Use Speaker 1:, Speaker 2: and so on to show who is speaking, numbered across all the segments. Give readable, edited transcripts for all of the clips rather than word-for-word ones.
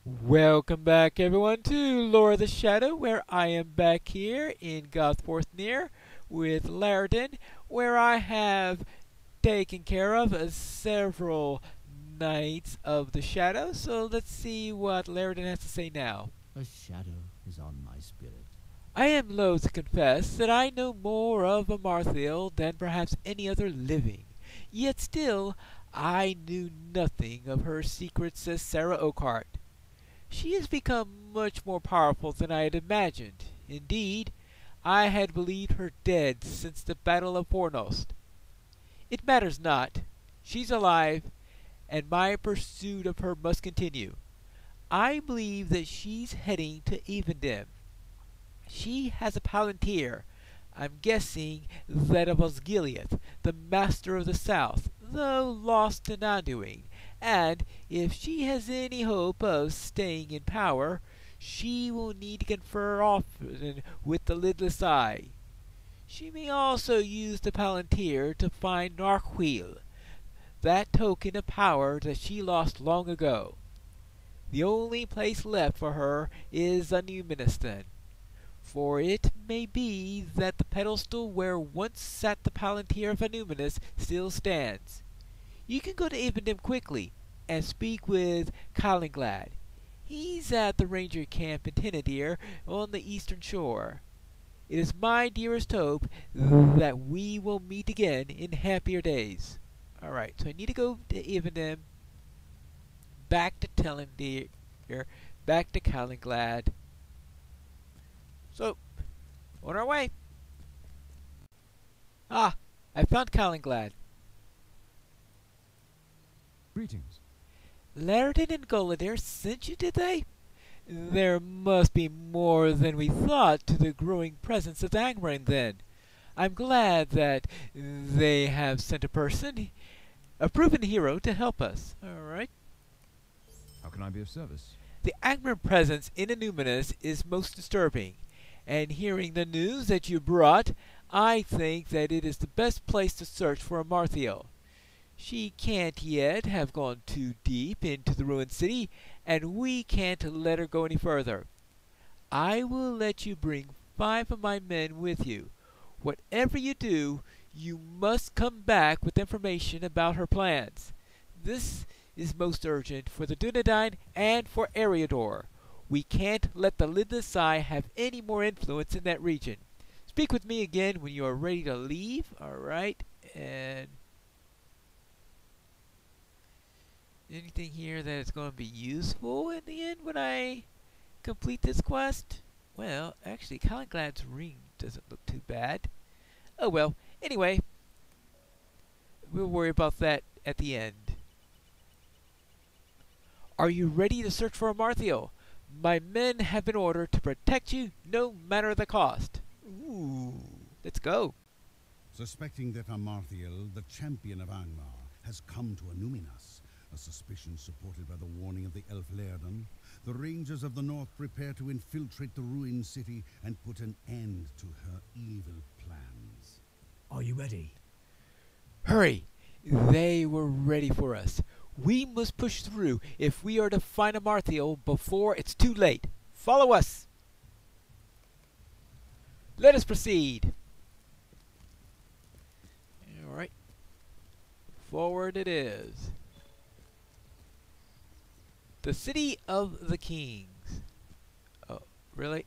Speaker 1: Welcome back, everyone, to Lore of the Shadow, where I am back here in Gothforthnear with Laredin, where I have taken care of several Knights of the Shadow. So let's see what Laredin has to say now.
Speaker 2: A shadow is on my spirit.
Speaker 1: I am loath to confess that I know more of Amarthiel than perhaps any other living. Yet still, I knew nothing of her secrets as Sarah Oakhart. She has become much more powerful than I had imagined. Indeed, I had believed her dead since the Battle of Fornost. It matters not. She's alive, and my pursuit of her must continue. I believe that she's heading to Evendim. She has a palantir. I'm guessing that of Osgiliath, the Master of the South, though lost to Nanduin, and if she has any hope of staying in power, she will need to confer often with the Lidless Eye. She may also use the Palantir to find Narquil, that token of power that she lost long ago. The only place left for her is Anuministan, for it may be that the pedestal where once sat the Palantir of Anuminus still stands. You can go to Evendim quickly and speak with Callinglad. He's at the ranger camp in Tinadir on the eastern shore. It is my dearest hope that we will meet again in happier days. Alright, so I need to go to Evendim, back to Tinadir, back to Callinglad. So, on our way. Ah, I found Callinglad.
Speaker 3: Greetings.
Speaker 1: Laredin and Gullider sent you, did they? There must be more than we thought to the growing presence of Angmar then. I'm glad that they have sent a person, a proven hero, to help us. Alright.
Speaker 3: How can I be of service?
Speaker 1: The Angmar presence in Anuminus is most disturbing, and hearing the news that you brought, I think that it is the best place to search for Amarthiel. She can't yet have gone too deep into the ruined city, and we can't let her go any further. I will let you bring 5 of my men with you. Whatever you do, you must come back with information about her plans. This is most urgent for the Dunedain and for Eriador. We can't let the Lidless Eye have any more influence in that region. Speak with me again when you are ready to leave, alright? And anything here that is going to be useful in the end when I complete this quest? Well, actually, Callinglad's ring doesn't look too bad. Oh well, anyway, we'll worry about that at the end. Are you ready to search for Amarthiel? My men have been ordered to protect you no matter the cost. Ooh, let's go.
Speaker 4: Suspecting that Amarthiel, the champion of Angmar, has come to Anuminas, a suspicion supported by the warning of the elf Laerden, the rangers of the north prepare to infiltrate the ruined city and put an end to her evil plans.
Speaker 2: Are you ready?
Speaker 1: Hurry! They were ready for us. We must push through if we are to find Amarthiel before it's too late. Follow us! Let us proceed! Alright. Forward it is. The City of the Kings. Oh, really?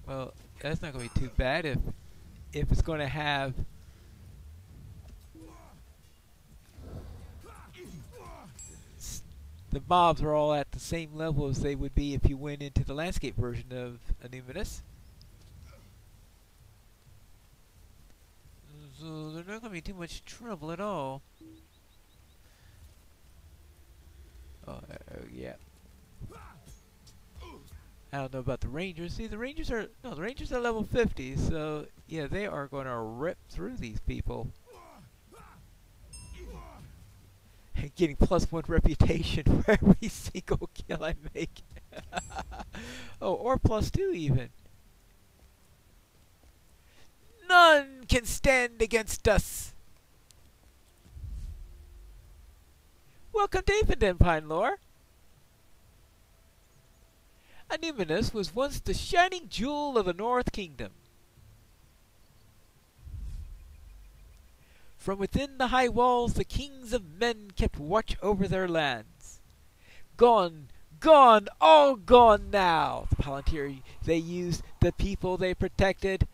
Speaker 1: Well, that's not going to be too bad if it's going to have the mobs are all at the same level as they would be if you went into the landscape version of Anuminus. So they're not going to be too much trouble at all. Oh, yeah. I don't know about the Rangers. See, the Rangers are level 50, so yeah, they are going to rip through these people. Getting +1 reputation for every single kill I make. Oh, or +2 even. None can stand against us. Welcome to Avondale, Pinelore. Anuminus was once the shining jewel of the North Kingdom. From within the high walls the kings of men kept watch over their lands. Gone, gone, all gone now! The Palantir they used, the people they protected.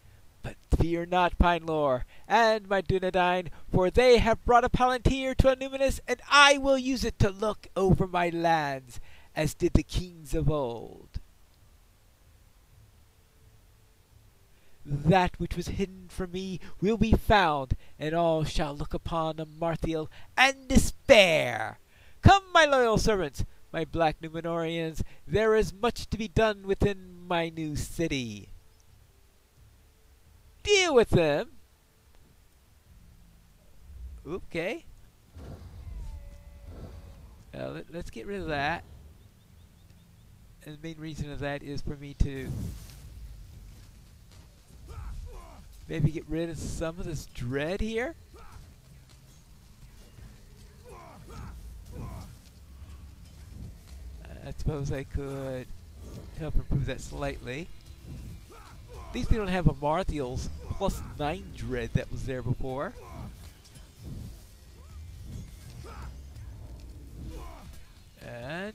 Speaker 1: But fear not, Pinelore, and my Dunedain, for they have brought a Palantir to Anuminus, and I will use it to look over my lands, as did the kings of old. That which was hidden from me will be found, and all shall look upon Amarthiel and despair. Come, my loyal servants, my black Numenorians, there is much to be done within my new city. Deal with them. Okay. Let's get rid of that. And the main reason of that is for me to maybe get rid of some of this dread here. I suppose I could help improve that slightly. At least we don't have Amarthiel's +9 dread that was there before. And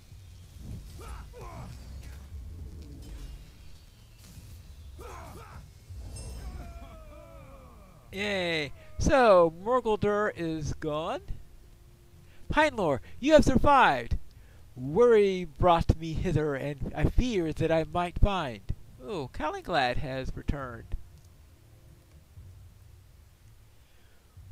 Speaker 1: yay! So Morguldur is gone. Pinelore, you have survived. Worry brought me hither, and I feared that I might find. Oh, Calenglad has returned.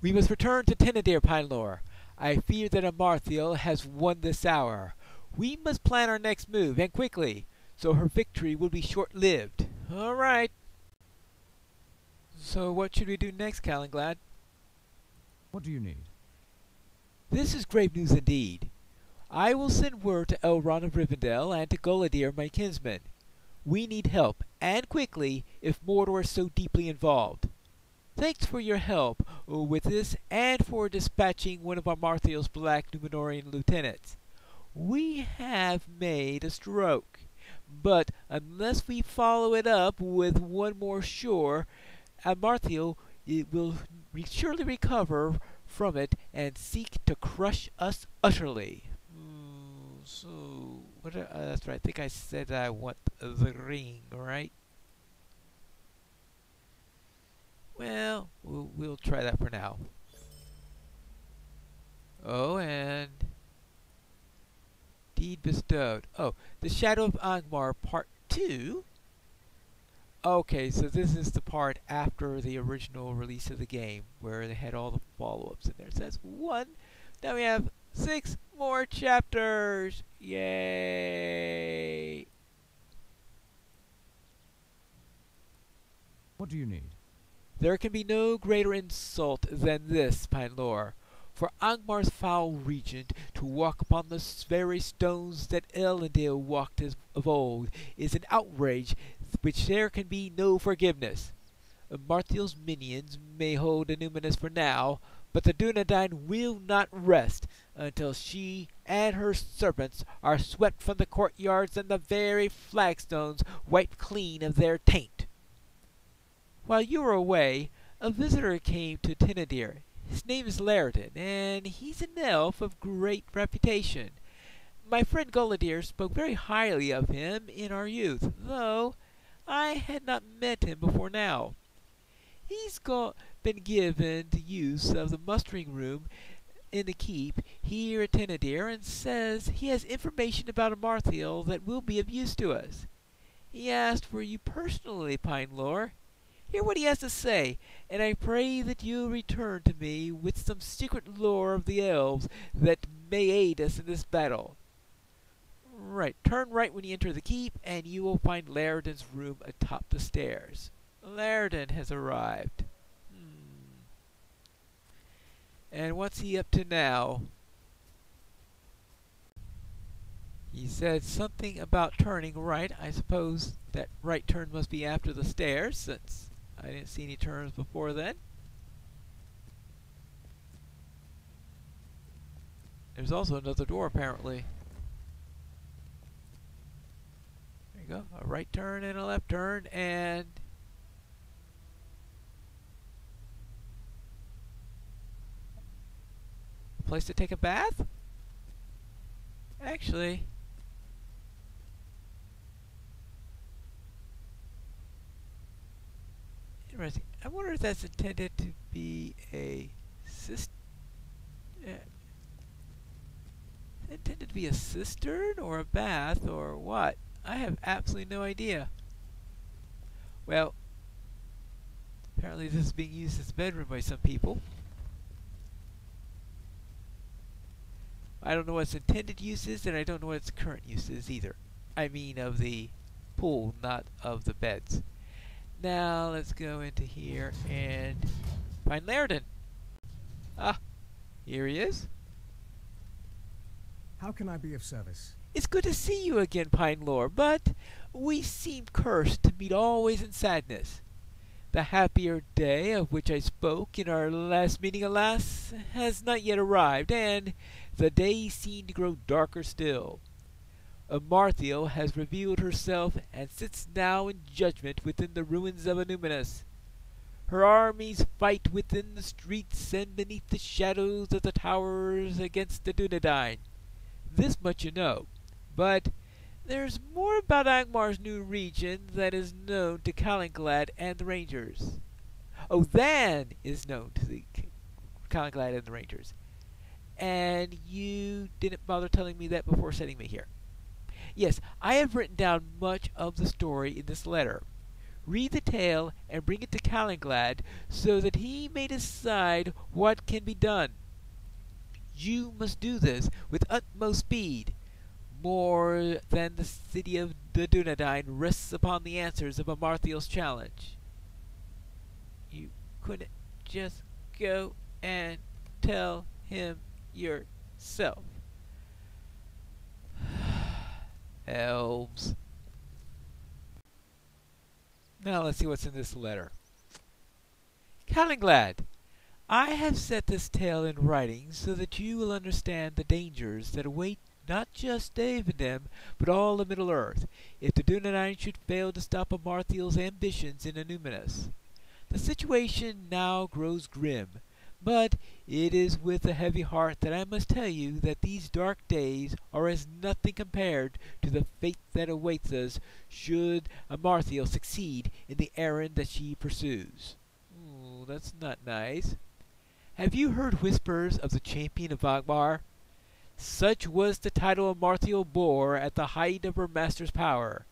Speaker 1: We must return to Tinadir, Pinelore. I fear that Amarthiel has won this hour. We must plan our next move, and quickly, so her victory will be short-lived. All right. So what should we do next, Calenglad?
Speaker 3: What do you need?
Speaker 1: This is grave news indeed. I will send word to Elrond of Rivendell and to Gullidir, my kinsman. We need help, and quickly, if Mordor is so deeply involved. Thanks for your help with this, and for dispatching one of Amarthiel's black Numenorian lieutenants. We have made a stroke, but unless we follow it up with one more sure, Amarthiel will surely recover from it and seek to crush us utterly. So, that's right. I think I said I want the ring, right? Well, we'll try that for now. Oh, and deed bestowed. Oh, the Shadow of Angmar Part 2. Okay, so this is the part after the original release of the game, where they had all the follow-ups in there. So that's 1. Now we have 6 more chapters. Yay!
Speaker 3: What do you need?
Speaker 1: There can be no greater insult than this, Pinelore, for Angmar's foul regent to walk upon the very stones that Elendil walked as of old is an outrage which there can be no forgiveness. Amarthiel's minions may hold Anuminus for now, but the Dunedain will not rest until she and her servants are swept from the courtyards and the very flagstones wiped clean of their taint. While you were away, a visitor came to Tinadir. His name is Laerden, and he's an elf of great reputation. My friend Gullidir spoke very highly of him in our youth, though I had not met him before now. He's been given the use of the mustering room in the keep here at Tinadir, and says he has information about Amarthiel that will be of use to us. He asked for you personally, Pinelore. Hear what he has to say, and I pray that you return to me with some secret lore of the elves that may aid us in this battle. Right, turn right when you enter the keep, and you will find Laerden's room atop the stairs. Laerden has arrived. And what's he up to now? He said something about turning right. I suppose that right turn must be after the stairs, since I didn't see any turns before then. There's also another door, apparently. There you go. A right turn and a left turn, and a place to take a bath? Actually, interesting. I wonder if that's intended to be a intended to be a cistern or a bath or what? I have absolutely no idea. Well, apparently this is being used as a bedroom by some people. I don't know what its intended use is, and I don't know what its current use is either. I mean of the pool, not of the beds. Now let's go into here and find Laerden. Ah, here he is.
Speaker 5: How can I be of service?
Speaker 1: It's good to see you again, Pine Lore, but we seem cursed to meet always in sadness. The happier day of which I spoke in our last meeting, alas, has not yet arrived, and the days seem to grow darker still. Amarthiel has revealed herself and sits now in judgment within the ruins of Anuminus. Her armies fight within the streets and beneath the shadows of the towers against the Dunedain. This much you know, but there's more about Angmar's new region that is known to Challenger and the Rangers. Oh, than is known to the Challenger and the Rangers. And you didn't bother telling me that before sending me here. Yes, I have written down much of the story in this letter. Read the tale and bring it to Challenger so that he may decide what can be done. You must do this with utmost speed. More than the city of the Dunedain rests upon the answers of Amarthiel's challenge. You couldn't just go and tell him yourself. Elves. Now let's see what's in this letter. Challenger, I have set this tale in writing so that you will understand the dangers that await not just Davidem, but all of Middle-earth, if the Dunedain should fail to stop Amarthiel's ambitions in Anuminus. The situation now grows grim, but it is with a heavy heart that I must tell you that these dark days are as nothing compared to the fate that awaits us should Amarthiel succeed in the errand that she pursues. Ooh, that's not nice. Have you heard whispers of the Champion of Angmar? Such was the title Amarthiel bore at the height of her master's power,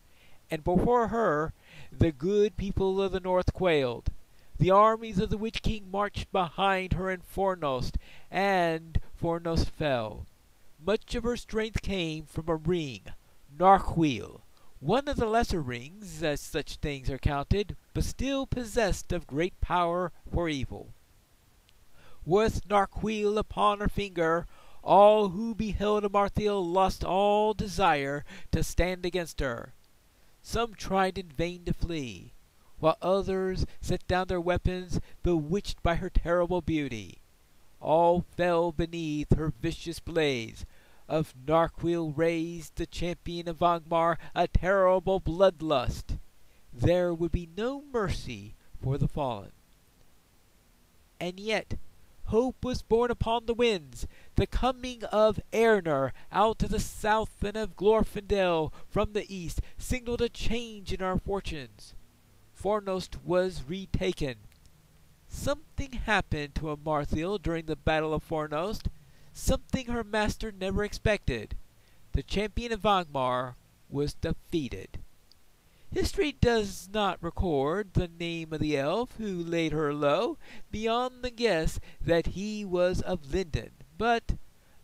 Speaker 1: and before her the good people of the north quailed. The armies of the Witch King marched behind her in Fornost, and Fornost fell. Much of her strength came from a ring, Narquil, one of the lesser rings, as such things are counted, but still possessed of great power for evil. With Narquil upon her finger, all who beheld Amarthiel lost all desire to stand against her. Some tried in vain to flee, while others set down their weapons, bewitched by her terrible beauty. All fell beneath her vicious blaze. Of Narquil raised the champion of Angmar a terrible bloodlust. There would be no mercy for the fallen. And yet hope was borne upon the winds. The coming of Erner out of the south and of Glorfindel from the east signaled a change in our fortunes. Fornost was retaken. Something happened to Amarthiel during the Battle of Fornost, something her master never expected. The champion of Angmar was defeated. History does not record the name of the elf who laid her low, beyond the guess that he was of Linden, but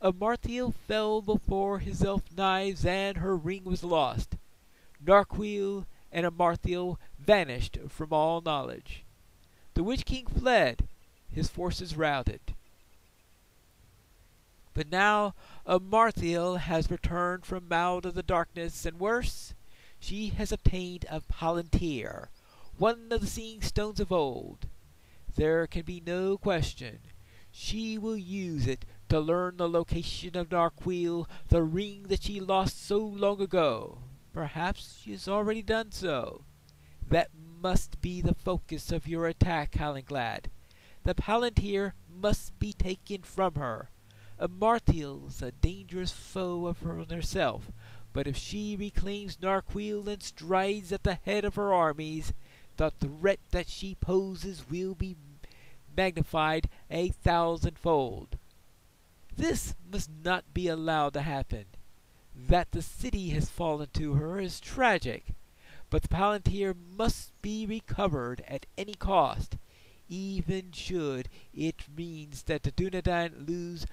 Speaker 1: Amarthiel fell before his elf knives and her ring was lost. Narquil and Amarthiel vanished from all knowledge. The Witch King fled, his forces routed. But now Amarthiel has returned from out of the darkness, and worse, she has obtained a Palantir, one of the seeing stones of old. There can be no question. She will use it to learn the location of Narquil, the ring that she lost so long ago. Perhaps she has already done so. That must be the focus of your attack, Hallinglad. The Palantir must be taken from her. Amarthel's a dangerous foe of herself, but if she reclaims Narquil and strides at the head of her armies, the threat that she poses will be magnified 1,000-fold. This must not be allowed to happen. That the city has fallen to her is tragic, but the Palantir must be recovered at any cost, even should it means that the Dunedain lose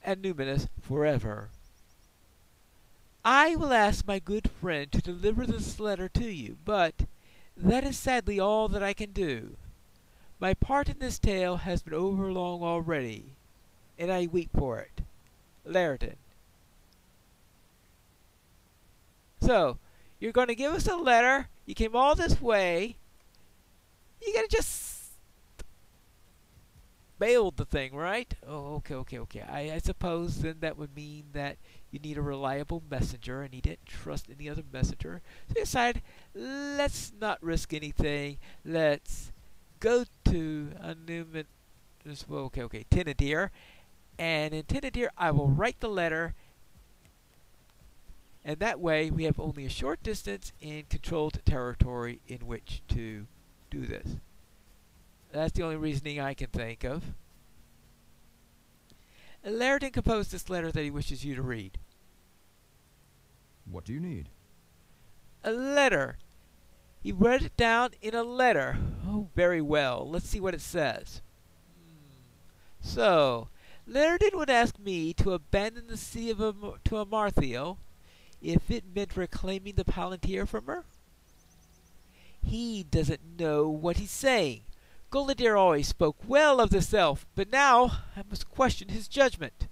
Speaker 1: Numinous forever. I will ask my good friend to deliver this letter to you, but that is sadly all that I can do. My part in this tale has been over long already, and I weep for it. Laerden. So, you're going to give us a letter. You came all this way. You gotta just bailed the thing, right? Oh, okay. I suppose then that would mean that you need a reliable messenger, and he didn't trust any other messenger. So he decided, let's not risk anything. Let's go to a Newman. Okay, Tinadir. And in Tinadir, I will write the letter. And that way, we have only a short distance in controlled territory in which to do this. That's the only reasoning I can think of. Laerden composed this letter that he wishes you to read.
Speaker 3: What do you need?
Speaker 1: A letter. He wrote it down in a letter. Oh, very well. Let's see what it says. So, Laerden would ask me to abandon the city to Amarthel if it meant reclaiming the Palantir from her. He doesn't know what he's saying. Gullidir always spoke well of this elf, but now I must question his judgment.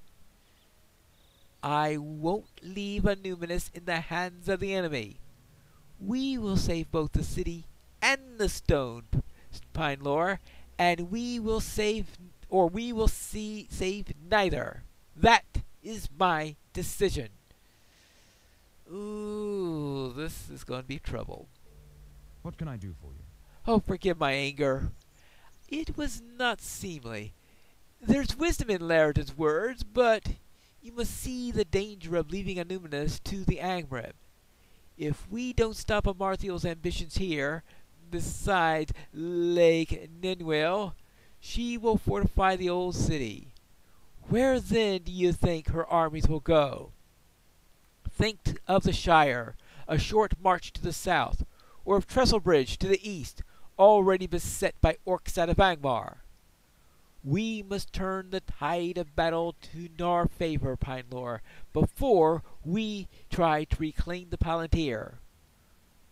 Speaker 1: I won't leave a Numinous in the hands of the enemy. We will save both the city and the stone, Pinelore, and we will save neither. That is my decision. Ooh, this is going to be trouble.
Speaker 3: What can I do for you?
Speaker 1: Oh, forgive my anger. It was not seemly. There's wisdom in Laerden's words, but you must see the danger of leaving Numinous to the Angmar. If we don't stop Amarthel's ambitions here, besides Lake Ninwell, she will fortify the old city. Where then do you think her armies will go? Think of the Shire, a short march to the south, or of Trestlebridge to the east, already beset by orcs out of Angmar. We must turn the tide of battle to our favor, Pinelore, before we try to reclaim the Palantir.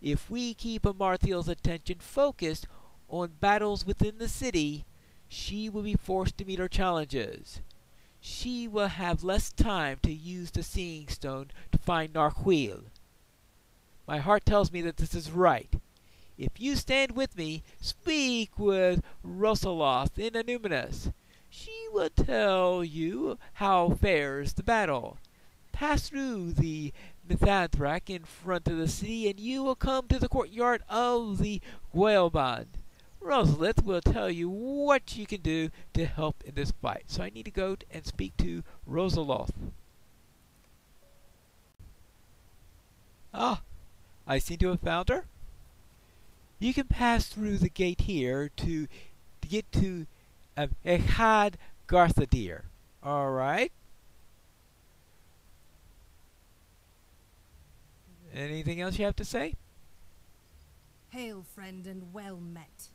Speaker 1: If we keep Amarthel's attention focused on battles within the city, she will be forced to meet our challenges. She will have less time to use the Seeing Stone to find Narquil. My heart tells me that this is right. If you stand with me, speak with Rosaloth in Numinous. She will tell you how fares the battle. Pass through the Mithantrak in front of the city, and you will come to the courtyard of the Gwaelband. Rosalith will tell you what you can do to help in this fight. So I need to go and speak to Rosaloth. Ah, I seem to have found her. You can pass through the gate here to get to Echad Garthadir. All right. Anything else you have to say?
Speaker 5: Hail, friend, and well met.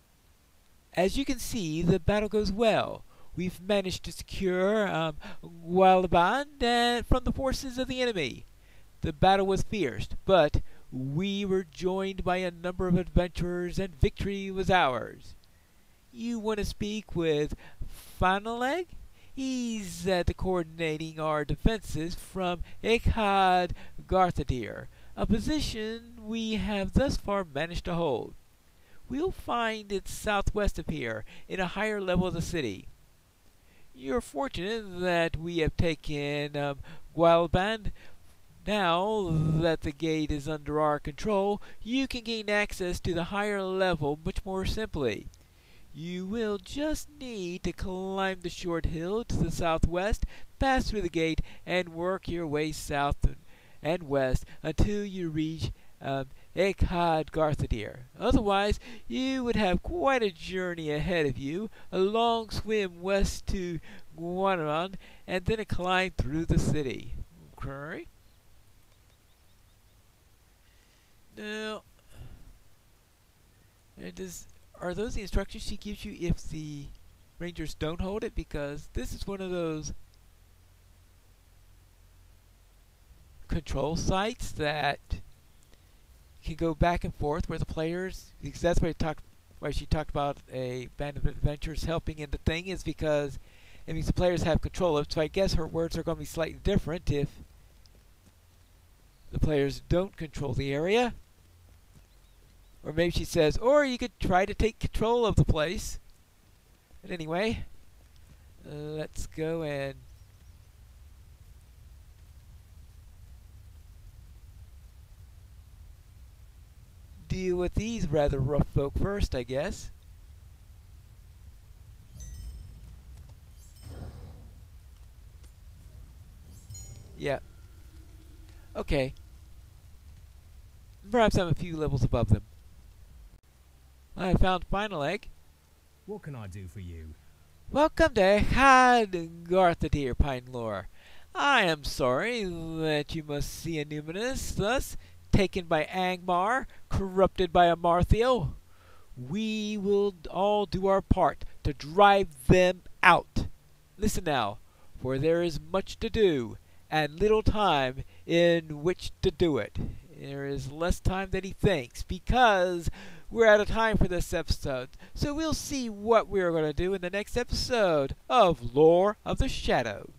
Speaker 1: As you can see, the battle goes well. We've managed to secure Gwaelband from the forces of the enemy. The battle was fierce, but we were joined by a number of adventurers, and victory was ours. You want to speak with Fanaleg? He's coordinating our defenses from Echad Garthadir, a position we have thus far managed to hold. We'll find it southwest of here, in a higher level of the city. You're fortunate that we have taken Wildband. Now that the gate is under our control, you can gain access to the higher level much more simply. You will just need to climb the short hill to the southwest, pass through the gate, and work your way south and west until you reach Echad Garthadir. Otherwise, you would have quite a journey ahead of you, a long swim west to Guanaran, and then a climb through the city. Okay. Now, are those the instructions she gives you if the Rangers don't hold it? Because this is one of those control sites that can go back and forth where the players, because that's why she talked about a band of adventurers helping in the thing, is because it means the players have control of it. So I guess her words are going to be slightly different if the players don't control the area. Or maybe she says, or you could try to take control of the place. But anyway, let's go and deal with these rather rough folk first, I guess. Yeah. Okay. Perhaps I'm a few levels above them. I found final egg.
Speaker 6: What can I do for you?
Speaker 1: Welcome to Had Garthadir, Pine Lore. I am sorry that you must see a numinous thus taken by Angmar, corrupted by Amarthiel. We will all do our part to drive them out. Listen now, for there is much to do, and little time in which to do it. There is less time than he thinks, because we're out of time for this episode. So we'll see what we're going to do in the next episode of Lore of the Shadow.